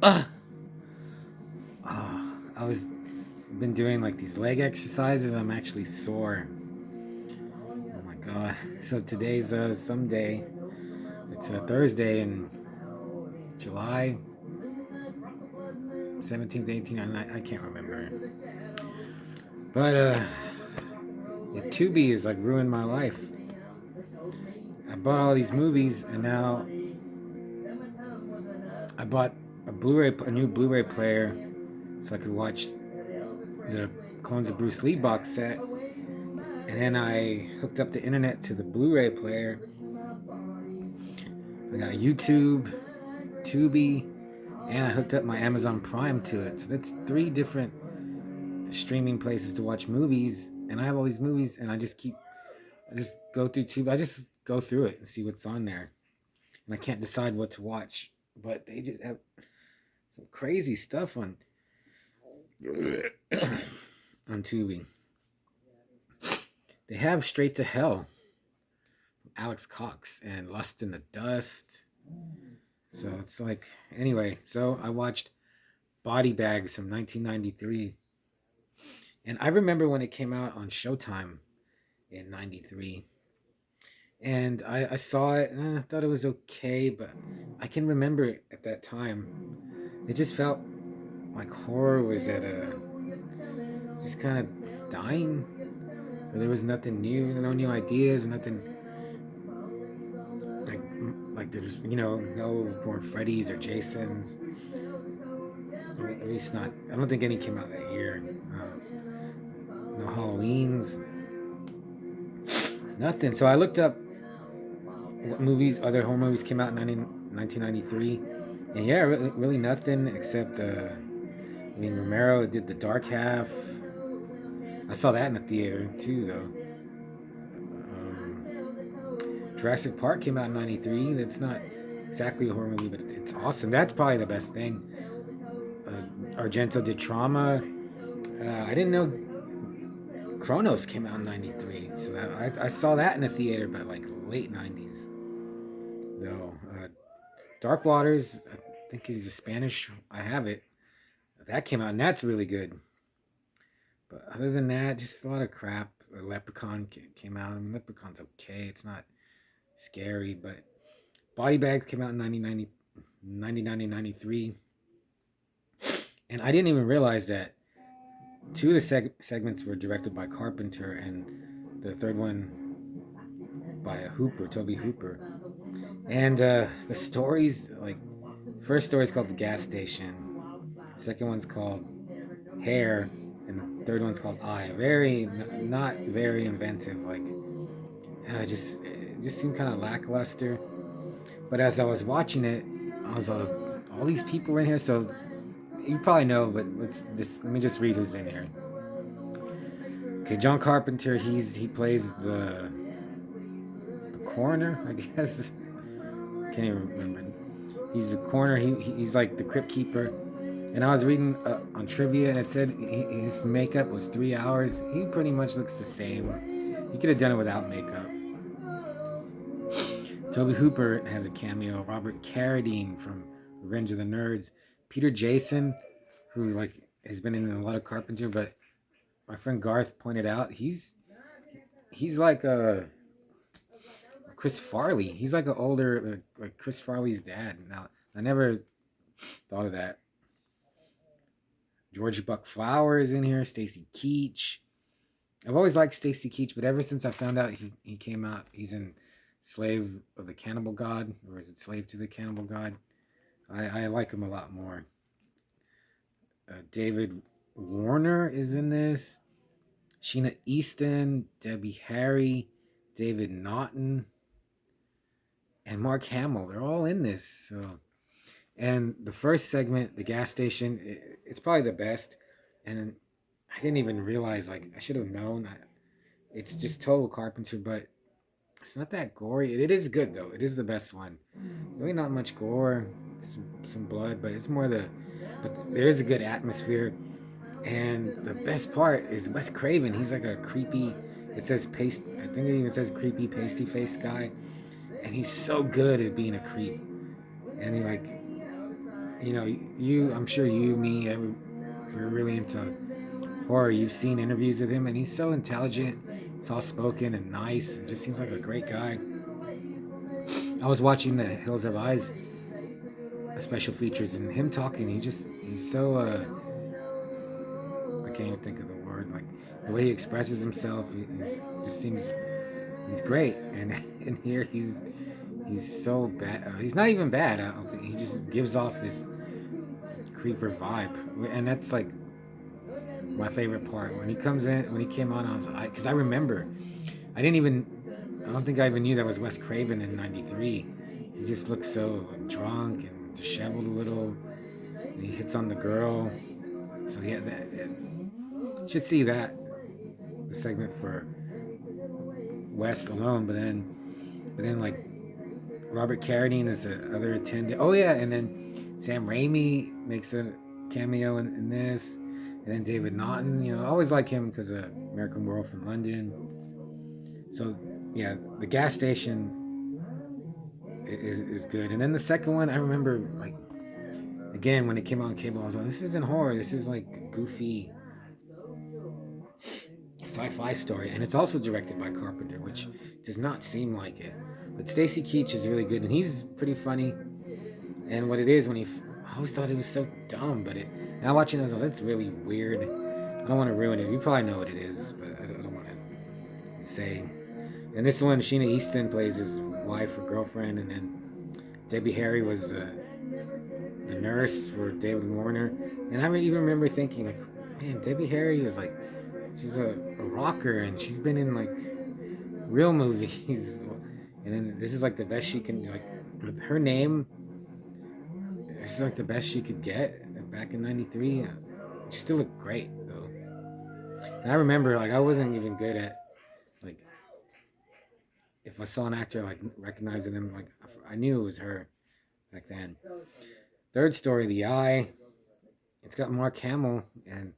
I was been doing like these leg exercises. I'm actually sore. Oh my god. So today's someday. It's a Thursday in July 17th, 18th. I can't remember. But yeah, tubi is like ruined my life. I bought all these movies, and now I bought a new Blu-ray player, so I could watch the Clones of Bruce Lee box set. And then I hooked up the internet to the Blu-ray player. I got YouTube, Tubi, and I hooked up my Amazon Prime to it. So that's three different streaming places to watch movies. And I have all these movies, and I just go through Tubi. I just go through it and see what's on there. And I can't decide what to watch. But they just have some crazy stuff on on Tubi. They have Straight to Hell, Alex Cox, and Lust in the Dust. So it's like, anyway, so I watched Bodybags from 1993. And I remember when it came out on Showtime in 93. And I saw it and I thought it was okay, but I can remember it at that time. It just felt like horror was at a, just kind of dying. Where there was nothing new, no new ideas, nothing like there's no more Freddy's or Jasons. At least not. I don't think any came out that year. No Halloweens, nothing. So I looked up what other horror movies came out in 1993, and yeah, really nothing except Romero did The Dark Half. I saw that in the theater too, though. Jurassic Park came out in '93. That's not exactly a horror movie, but it's awesome. That's probably the best thing. Argento did Trauma. I didn't know Kronos came out in '93, so I saw that in the theater, but like late '90s. Though Dark Waters, I think is a Spanish. I have it. That came out, and that's really good. But other than that, just a lot of crap. Leprechaun came out. I mean, Leprechaun's okay. It's not scary, but Body Bags came out in 1993. And I didn't even realize that two of the segments were directed by Carpenter, and the third one by Toby Hooper. And the stories, like, first story is called The Gas Station. Second one's called Hair, and the third one's called Eye. Not very inventive. Like, it just seemed kind of lackluster. But as I was watching it, I was all these people were in here, so you probably know. But let me just read who's in here. Okay, John Carpenter. He plays the coroner, I guess. Can't even remember. He's the coroner. He's like the crypt keeper. And I was reading on trivia, and it said his makeup was 3 hours. He pretty much looks the same. He could have done it without makeup. Toby Hooper has a cameo. Robert Carradine from Revenge of the Nerds. Peter Jason, who like has been in a lot of Carpenter, but my friend Garth pointed out he's like a Chris Farley. He's like an older like Chris Farley's dad. Now I never thought of that. George Buck Flower is in here. Stacy Keach. I've always liked Stacy Keach, but ever since I found out he came out, he's in Slave of the Cannibal God, or is it Slave to the Cannibal God? I like him a lot more. David Warner is in this. Sheena Easton, Debbie Harry, David Naughton, and Mark Hamill. They're all in this. So, and the first segment, the gas station, it's probably the best. And I didn't even realize, like, I should have known. It's just total Carpenter, but it's not that gory. It is good, though. It is the best one. Really not much gore, some blood, but it's more but there is a good atmosphere. And the best part is Wes Craven. He's like a creepy, I think it even says creepy, pasty faced guy. And he's so good at being a creep. And you know, I'm sure you, me, if you're really into horror, you've seen interviews with him, and he's so intelligent, soft spoken, and nice, and just seems like a great guy. I was watching the Hills Have Eyes special features, and him talking, he's so I can't even think of the word, like the way he expresses himself, just seems he's great, and and here he's so bad. He's not even bad. I don't think he just gives off this creeper vibe, and that's like my favorite part when he comes in. When he came on, I was like, because I remember I didn't even. I don't think I even knew that was Wes Craven in '93. He just looks so like drunk and disheveled a little. And he hits on the girl. So yeah, should see that the segment for Wes alone. But then like Robert Carradine is the other attendant. Oh yeah, and then Sam Raimi makes a cameo in this, and then David Naughton. You know, I always like him because of American Werewolf in London. So yeah, the gas station is good. And then the second one, I remember like again when it came out on cable, I was like, this isn't horror. This is like goofy sci-fi story, and it's also directed by Carpenter, which does not seem like it. But Stacy Keach is really good, and he's pretty funny. And what it is when I always thought it was so dumb, but now watching it, I was like, that's really weird. I don't want to ruin it. You probably know what it is, but I don't want to say. And this one, Sheena Easton plays his wife or girlfriend, and then Debbie Harry was the nurse for David Warner. And I even remember thinking, like, man, Debbie Harry was like, she's a rocker, and she's been in like real movies. And then this is like the best she can, like, with her name, this is like the best she could get back in '93. She still looked great though. And I remember like I wasn't even good at like if I saw an actor like recognizing him, like I knew it was her back then. Third story, The Eye. It's got Mark Hamill, and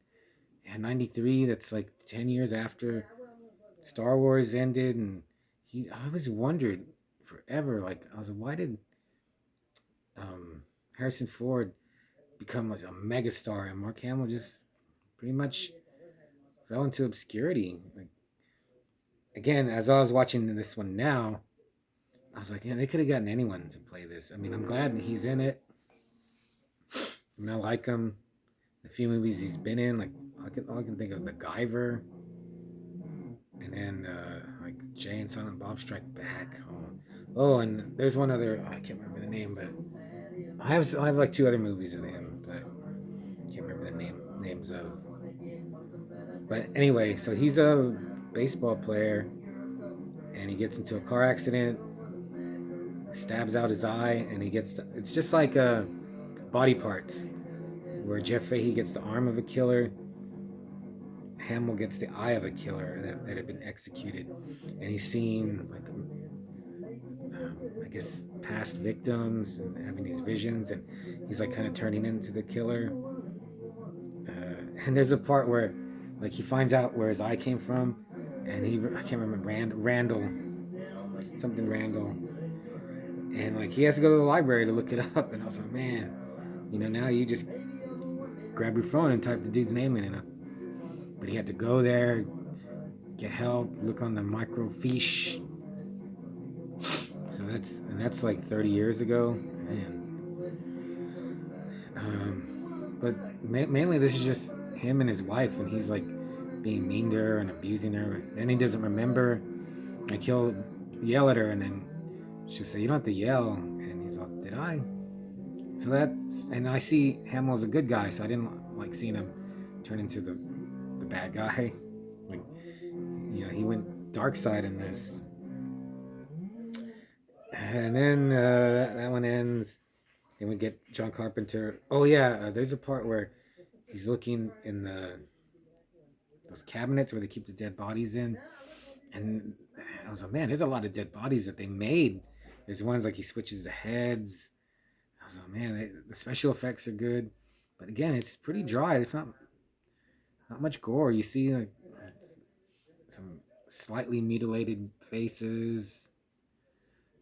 yeah, '93. That's like 10 years after Star Wars ended, and I always wondered forever, like I was like, why did Harrison Ford become like a megastar, and Mark Hamill just pretty much fell into obscurity. Like again, as I was watching this one now, I was like, yeah, they could have gotten anyone to play this. I mean, I'm glad that he's in it. I mean, I like him. The few movies he's been in, like all I can think of, The Guyver, and then like Jay and Silent Bob Strike Back. Oh, and there's one other. I can't remember the name, but I have like two other movies with him that I can't remember the names of. But anyway, so he's a baseball player, and he gets into a car accident, stabs out his eye, and it's just like Body Parts, where Jeff Fahey gets the arm of a killer, Hamill gets the eye of a killer that had been executed, and he's seeing like I guess past victims and having these visions, and he's like kind of turning into the killer. And there's a part where like he finds out where his eye came from, and I can't remember Randall something Randall, and like he has to go to the library to look it up, and I was like, man, now you just grab your phone and type the dude's name in, but he had to go there, get help, look on the microfiche. So that's like 30 years ago, man. But mainly this is just him and his wife, and he's like being mean to her and abusing her. Then he doesn't remember. Like he'll yell at her, and then she'll say, "You don't have to yell." And he's like, "Did I?" So and I see Hamill as a good guy, so I didn't like seeing him turn into the bad guy. Like he went dark side in this. And then that one ends, and we get John Carpenter. Oh yeah, there's a part where he's looking in those cabinets where they keep the dead bodies in, and I was like, man, there's a lot of dead bodies that they made. There's ones like he switches the heads. I was like, man, the special effects are good, but again, it's pretty dry. It's not much gore. You see like some slightly mutilated faces.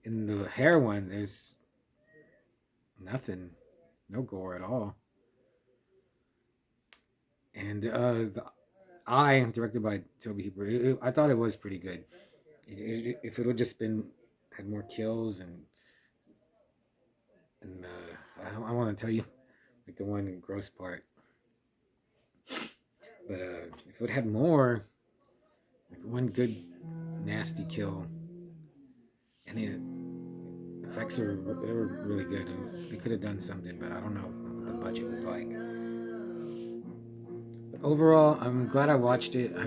In the hair one, there's nothing. no gore at all. And the Eye, directed by Toby Hooper, I thought it was pretty good. If it would just been had more kills and I want to tell you like the one gross part, but if it would had more, like one good nasty kill, and the effects they were really good, and they could have done something, but I don't know what the budget was like. But overall, I'm glad I watched it. I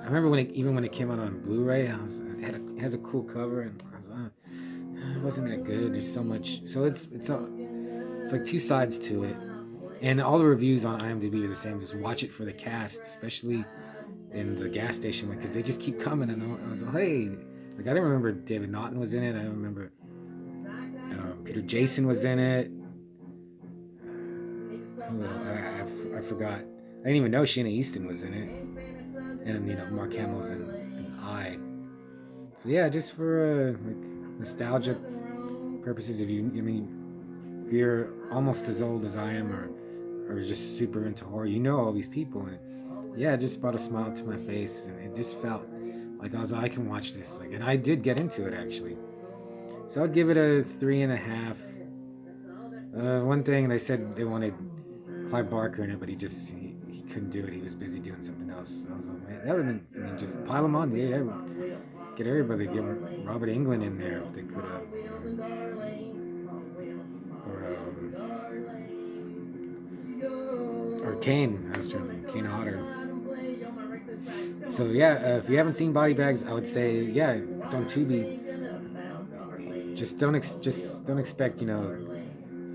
remember even when it came out on Blu-ray, it has a cool cover, and I was it wasn't that good. There's so much, so it's like two sides to it, and all the reviews on IMDb are the same. Just watch it for the cast, especially in the gas station one, because they just keep coming, and I was like, hey, like I didn't remember David Naughton was in it. I don't remember Peter Jason was in it. Well, I forgot. I didn't even know Sheena Easton was in it, and Mark Hamill's in I. So yeah, just for like nostalgic purposes, if you're almost as old as I am, or just super into horror, all these people, and yeah, it just brought a smile to my face, and it just felt like I can watch this, like, and I did get into it actually. So I'd give it a 3.5. One thing they said they wanted Clive Barker in it, but he couldn't do it. He was busy doing something else. So I was like, man, that would have been. Just pile them on. Yeah, get everybody. Get Robert Englund in there if they could have. Or Kane. I was trying to Kane Hodder. So yeah, if you haven't seen Bodybags, I would say yeah, it's on Tubi. Just don't expect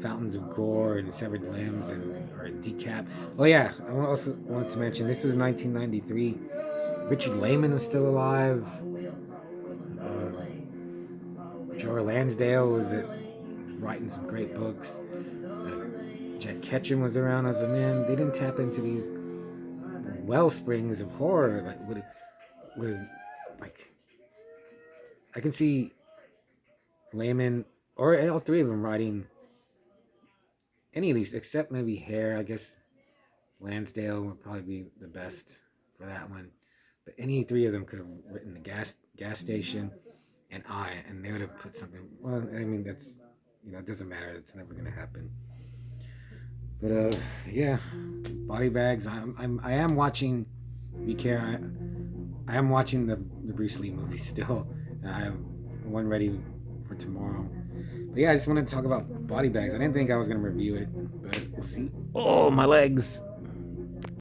fountains of gore and severed limbs or a decap. Oh yeah, I also wanted to mention this is 1993. Richard Lehman was still alive. Joe Lansdale was writing some great books. Jack Ketchum was around as a man. They didn't tap into these well springs of horror with like I can see Lehman or all three of them writing any of these except maybe Hair. I guess Lansdale would probably be the best for that one. But any three of them could have written the gas station and they would have put something. Well, that's it doesn't matter. It's never gonna happen. But yeah, Bodybags. I am watching. Be care. I am watching the Bruce Lee movie still. And I have one ready for tomorrow. But yeah, I just wanted to talk about Bodybags. I didn't think I was gonna review it, but we'll see. Oh, my legs.